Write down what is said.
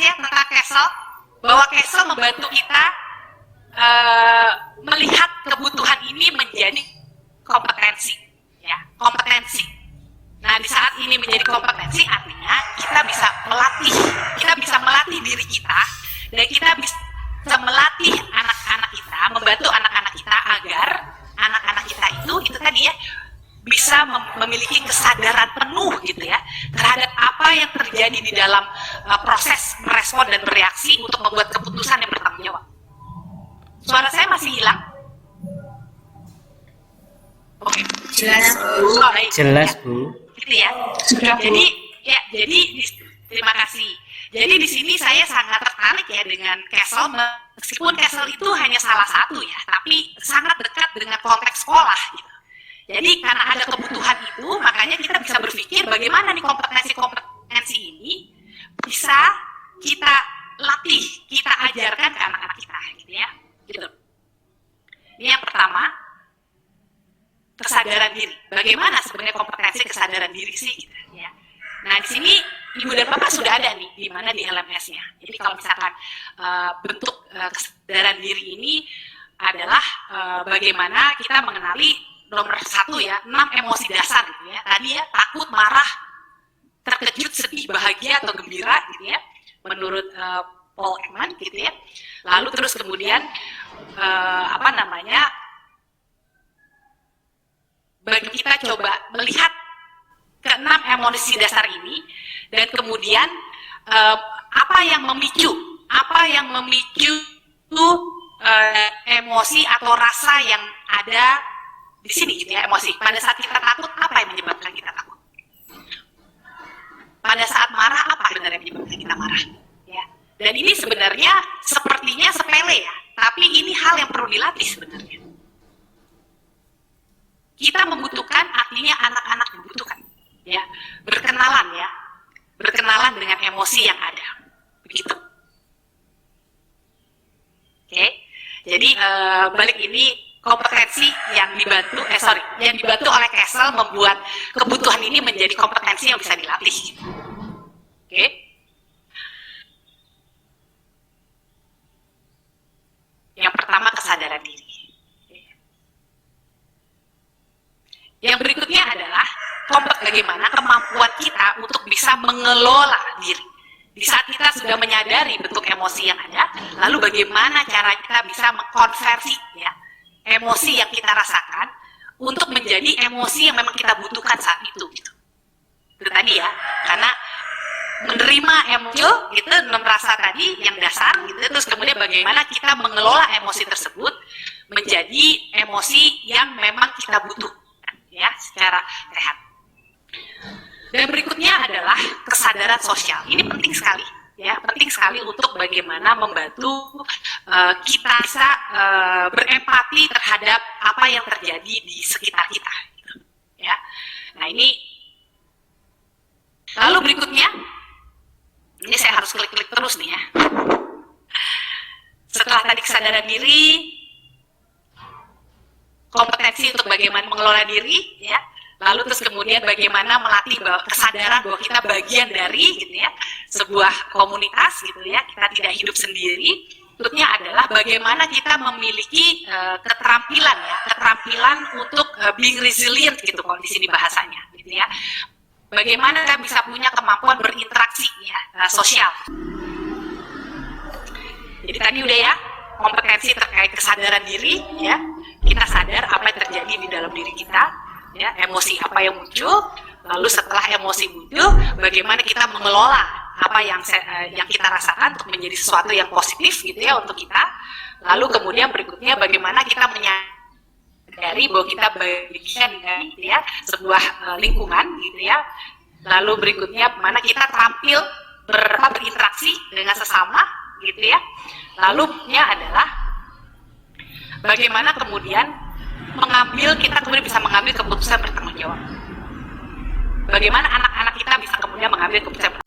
ya tentang Castle, bahwa Castle membantu kita melihat kebutuhan ini menjadi kompetensi, ya, kompetensi. Nah, di saat ini menjadi kompetensi, artinya kita bisa melatih diri kita, dan kita bisa melatih anak-anak kita, membantu anak-anak kita agar anak-anak kita itu tadi ya, bisa memiliki kesadaran penuh gitu ya terhadap apa yang terjadi di dalam proses merespon dan bereaksi untuk membuat keputusan yang bertanggung jawab. Suara saya masih hilang? Oke. Jelas, Bu. Jelas, Bu. Gitu ya. Sudah, Bu. Jadi terima kasih. Jadi di sini saya sangat tertarik ya dengan Castle, meskipun Castle itu hanya salah satu ya, tapi sangat dekat dengan konteks sekolah gitu. Jadi karena ada kebutuhan itu, makanya kita bisa berpikir bagaimana nih kompetensi ini bisa kita latih, kita ajarkan ke anak-anak kita gitu ya. Gitu. Ini yang pertama, kesadaran diri. Bagaimana sebenarnya kompetensi kesadaran diri sih gitu ya. Nah, di sini Ibu dan Bapak sudah ada nih di mana di LMS-nya. Jadi kalau misalkan bentuk kesadaran diri ini adalah bagaimana kita mengenali nomor 1 ya, 6 emosi dasar gitu ya. Tadi ya, takut, marah, terkejut, sedih, bahagia atau gembira gitu ya. Menurut Paul Ekman gitu ya. Lalu terus kemudian bagi kita coba melihat ke-6 emosi dasar ini, dan kemudian apa yang memicu emosi atau rasa yang ada di sini gitu ya, emosi. Pada saat kita takut, apa yang menyebabkan kita takut? Pada saat marah, apa sebenarnya yang menyebabkan kita marah? Ya. Dan ini sebenarnya sepertinya sepele ya, tapi ini hal yang perlu dilatih sebenarnya. Kita membutuhkan, artinya anak-anak membutuhkan, ya, berkenalan dengan emosi yang ada, begitu. Oke, jadi balik ini kompetensi yang dibantu oleh Castle membuat kebutuhan ini menjadi kompetensi yang bisa dilatih. Oke. Yang pertama, kesadaran diri. Yang berikutnya adalah bagaimana kemampuan kita untuk bisa mengelola diri. Di saat kita sudah menyadari bentuk emosi yang ada, lalu bagaimana cara kita bisa mengkonversi ya, emosi yang kita rasakan untuk menjadi emosi yang memang kita butuhkan saat itu gitu. Itu tadi ya, karena menerima emosi gitu, merasa tadi yang dasar gitu, terus kemudian bagaimana kita mengelola emosi tersebut menjadi emosi yang memang kita butuhkan ya secara sehat. Dan berikutnya adalah kesadaran sosial. Ini penting sekali ya, penting sekali untuk bagaimana membantu kita bisa berempati terhadap apa yang terjadi di sekitar kita gitu, ya. Nah, ini lalu berikutnya ini saya harus klik-klik terus nih ya. Setelah tadi kesadaran diri, kompetensi untuk bagaimana mengelola diri ya, lalu terus kemudian bagaimana melatih kesadaran bahwa kita bagian dari gitu ya sebuah komunitas gitu ya, kita tidak hidup sendiri. Berikutnya adalah bagaimana kita memiliki keterampilan untuk being resilient gitu kalau di sini bahasanya gitu ya. Bagaimana kita bisa punya kemampuan berinteraksi ya, sosial. Jadi tadi udah ya, kompetensi terkait kesadaran diri ya. Kita sadar apa yang terjadi di dalam diri kita, ya, emosi apa yang muncul, lalu setelah emosi muncul, bagaimana kita mengelola apa yang kita rasakan untuk menjadi sesuatu yang positif gitu ya untuk kita. Lalu kemudian berikutnya bagaimana kita menyadari bahwa kita bagian dari gitu ya sebuah lingkungan gitu ya. Lalu berikutnya bagaimana kita tampil berinteraksi dengan sesama gitu ya. Lalu-nya adalah bagaimana kemudian kita kemudian bisa mengambil keputusan bertanggung jawab. Bagaimana anak-anak kita bisa kemudian mengambil keputusan bertanggung